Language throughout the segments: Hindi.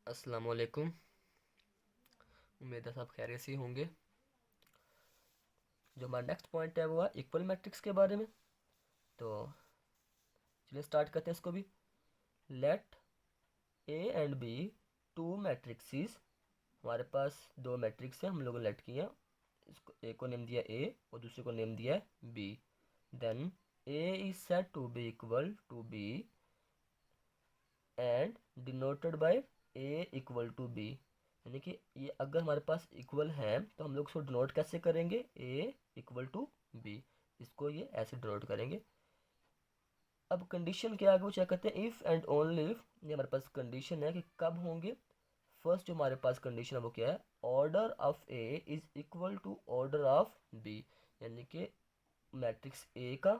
अस्सलाम वालेकुम। उम्मीद है सब खैरियत से ही होंगे। जो हमारा नेक्स्ट पॉइंट है वो है इक्वल मैट्रिक्स के बारे में। तो चलिए स्टार्ट करते हैं इसको भी। Let A and B two matrices. हमारे पास दो मैट्रिक्स हैं, हम लोगों ने लेट किए हैं। इसको ए को नेम दिया ए और दूसरे को नेम दिया है B. Then A is said to be equal to B and denoted by A equal to B. यानी कि ये अगर हमारे पास इक्वल है तो हम लोग इसको डिनोट कैसे करेंगे, ए इक्वल टू बी। इसको ये ऐसे डिनोट करेंगे। अब कंडीशन क्या है वो चेक करते हैं। इफ़ एंड ओनली इफ, ये हमारे पास कंडीशन है कि कब होंगे। फर्स्ट जो हमारे पास कंडीशन है वो क्या है, order of A is equal to order of B. यानी कि मैट्रिक्स ए का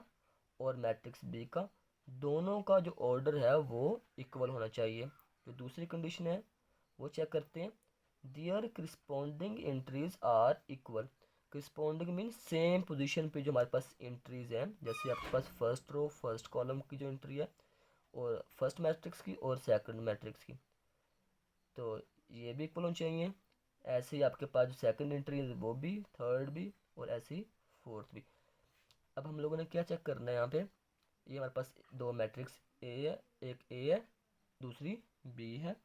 और मैट्रिक्स बी का दोनों का जो ऑर्डर है वो इक्वल होना चाहिए। जो दूसरी कंडीशन है वो चेक करते हैं। Their corresponding entries are equal. Corresponding mean same position पे जो हमारे पास एंट्रीज हैं, जैसे आपके पास फर्स्ट रो फर्स्ट कॉलम की जो एंट्री है और फर्स्ट मैट्रिक्स की और सेकंड मैट्रिक्स की, तो ये भी इक्वल होनी चाहिए। ऐसे ही आपके पास जो सेकंड एंट्री है वो भी, थर्ड भी और ऐसे ही फोर्थ भी। अब हम लोगों ने क्या चेक करना है यहाँ पे, ये हमारे पास दो मैट्रिक्स ए है, एक ए है दूसरी बी है।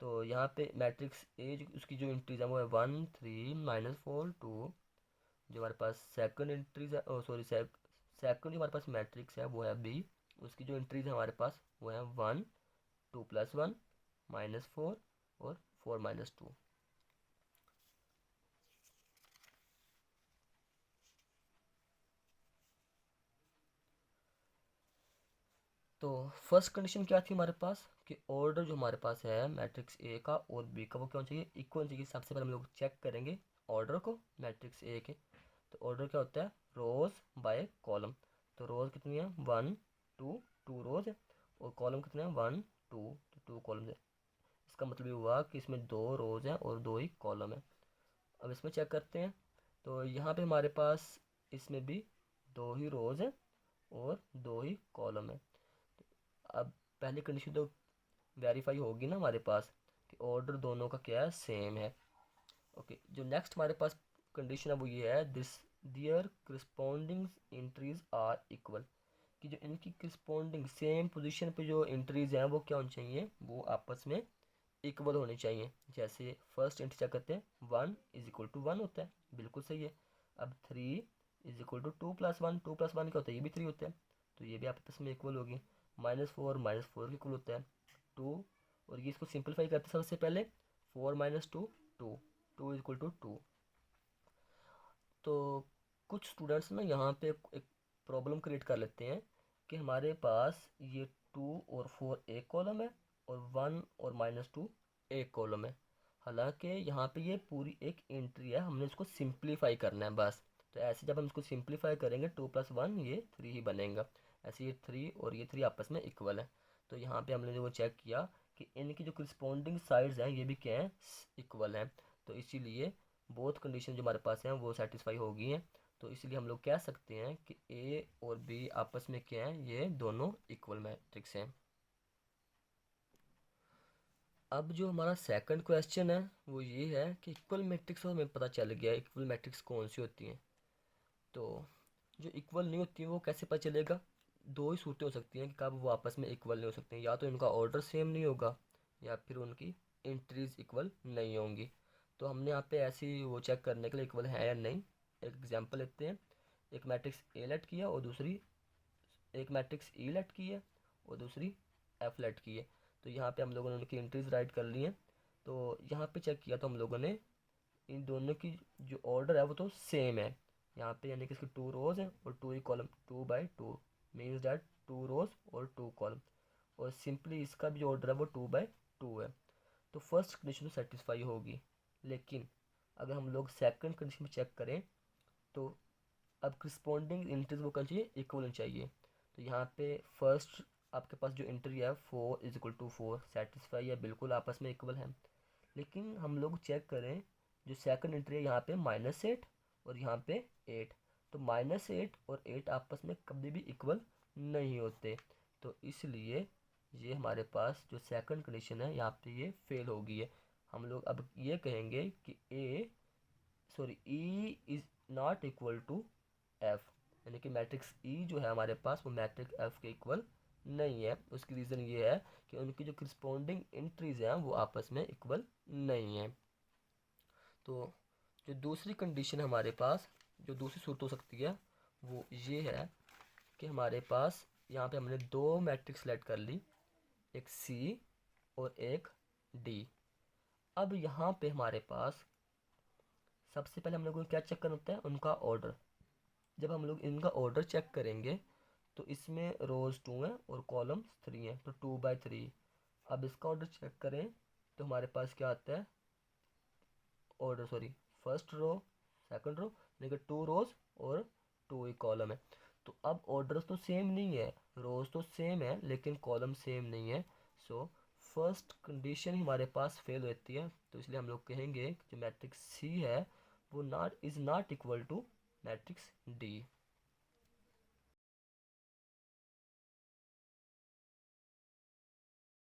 तो यहाँ पे मैट्रिक्स ए जो उसकी जो एंट्रीज है वो है 1 3 -4 2। जो हमारे पास सेकंड एंट्रीज है, सॉरी सेकंड जो हमारे पास मैट्रिक्स है वो है बी। उसकी जो एंट्रीज है हमारे पास वो है 1 2 + 1 -4 और 4 - 2। तो फर्स्ट कंडीशन क्या थी हमारे पास कि ऑर्डर जो हमारे पास है मैट्रिक्स ए का और बी का वो क्या होना चाहिए, इक्वल होना चाहिए। सबसे पहले हम लोग चेक करेंगे ऑर्डर को मैट्रिक्स ए के। तो ऑर्डर क्या होता है, रोज बाय कॉलम। तो रोज कितनी है, 1 2, 2 रोज है और कॉलम कितने हैं 1 2, तो 2 कॉलम है। इसका मतलब ये हुआ कि इसमें 2 रोज हैं और 2 ही कॉलम है। अब इसमें चेक करते हैं। तो यहाँ पे हमारे पास इसमें भी 2 ही रोज हैं और 2 ही कॉलम है। अब पहली कंडीशन तो वेरीफाई होगी ना हमारे पास कि ऑर्डर दोनों का क्या है, सेम है। ओके, जो नेक्स्ट हमारे पास कंडीशन है वो ये है, this their corresponding entries are equal. कि जो इनकी क्रिस्पॉन्डिंग सेम पोजीशन पे जो एंट्रीज हैं वो क्या होनी चाहिए, वो आपस में इक्वल होनी चाहिए। जैसे फर्स्ट एंट्री क्या करते हैं, 1 = 1 होता है, बिल्कुल सही है। अब 3 = 2 + 1, 2 + 1 क्या होता है, ये भी 3 होता है, तो ये भी आपस में इक्वल होगी। -4 - 4 इक्वल होता है 2। और ये इसको सिंपलीफाई करते हैं सबसे पहले, 4 - 2 2, 2 = 2। तो कुछ स्टूडेंट्स ना यहाँ पे एक प्रॉब्लम क्रिएट कर लेते हैं कि हमारे पास ये 2 और 4 एक कॉलम है और 1 और -2 एक कॉलम है। हालांकि यहाँ पे ये पूरी एक एंट्री है, हमने इसको सिंप्लीफाई करना है बस। तो ऐसे जब हम इसको सिंप्लीफाई करेंगे 2 + 1 ये 3 ही बनेगा। ऐसे ये 3 और ये 3 आपस में इक्वल है। तो यहाँ पे हमने जो वो चेक किया कि इनकी जो करस्पॉन्डिंग साइड्स हैं ये भी क्या है, इक्वल हैं। तो इसीलिए बोथ कंडीशन जो हमारे पास हैं वो सेटिस्फाई हो गई हैं। तो इसलिए हम लोग कह सकते हैं कि ए और बी आपस में क्या है, ये दोनों इक्वल मैट्रिक्स हैं। अब जो हमारा सेकंड क्वेश्चन है वो ये है कि इक्वल मैट्रिक्स, और हमें पता चल गया इक्वल मैट्रिक्स कौन सी होती हैं। तो जो इक्वल नहीं होती हैं वो कैसे पता चलेगा। दो ही सूरतें हो सकती हैं कि कब वो आपस में इक्वल नहीं हो सकते हैं, या तो इनका ऑर्डर सेम नहीं होगा या फिर उनकी एंट्रीज इक्वल नहीं होंगी। तो हमने यहाँ पे ऐसी वो चेक करने के लिए इक्वल है या नहीं, एक एग्जांपल लेते हैं। एक मैट्रिक्स ए लेट किया और दूसरी, एक मैट्रिक्स ई लेट की है और दूसरी एफ लेट की है। तो यहाँ पे हम लोगों ने उनकी एंट्रीज राइट कर ली हैं। तो यहाँ पे चेक किया तो हम लोगों ने इन दोनों की जो ऑर्डर है वो तो सेम है यहाँ पे, यानी कि इसकी 2 रोज हैं और 2 ही कॉलम, 2 / 2 मीन्स डैट 2 रोज और 2 कॉलम। और सिंपली इसका भी जो ऑर्डर है वो 2 / 2 है। तो फर्स्ट कंडीशन तो सेटिस्फाई होगी। लेकिन अगर हम लोग सेकंड कंडीशन में चेक करें तो अब करस्पॉन्डिंग एंट्रीज वो करनी चाहिए, इक्वल होनी चाहिए। तो यहाँ पे फर्स्ट आपके पास जो एंट्री है 4 = 4 सेटिस्फाई है, बिल्कुल आपस में इक्वल है। लेकिन हम लोग चेक करें, जो सेकंड एंट्री है यहाँ पे -8 और यहाँ पे 8। तो -8 और 8 आपस में कभी भी इक्वल नहीं होते। तो इसलिए ये हमारे पास जो सेकंड कंडीशन है यहाँ पे ये फेल हो गई है। हम लोग अब ये कहेंगे कि E is not equal to F, यानी कि मैट्रिक्स ई जो है हमारे पास वो मैट्रिक्स एफ के इक्वल नहीं है। उसकी रीज़न ये है कि उनकी जो करस्पॉन्डिंग एंट्रीज हैं वो आपस में इक्वल नहीं है। तो जो दूसरी कंडीशन है हमारे पास, जो दूसरी सूरत हो सकती है वो ये है कि हमारे पास यहाँ पे हमने दो मैट्रिक्स सेलेक्ट कर ली, एक सी और एक डी। अब यहाँ पे हमारे पास सबसे पहले हम लोगों को क्या चेक करना होता है, उनका ऑर्डर। जब हम लोग इनका ऑर्डर चेक करेंगे तो इसमें रोज 2 हैं और कॉलम्स 3 हैं, तो 2/3। अब इसका ऑर्डर चेक करें तो हमारे पास क्या आता है, order first row second row, लेकिन 2 रोज और 2 ही कॉलम है। तो अब ऑर्डर तो सेम नहीं है, रोज तो सेम है लेकिन कॉलम सेम नहीं है। सो फर्स्ट कंडीशन हमारे पास फेल होती है। तो इसलिए हम लोग कहेंगे कि जो मैट्रिक्स सी है वो is not equal to matrix D.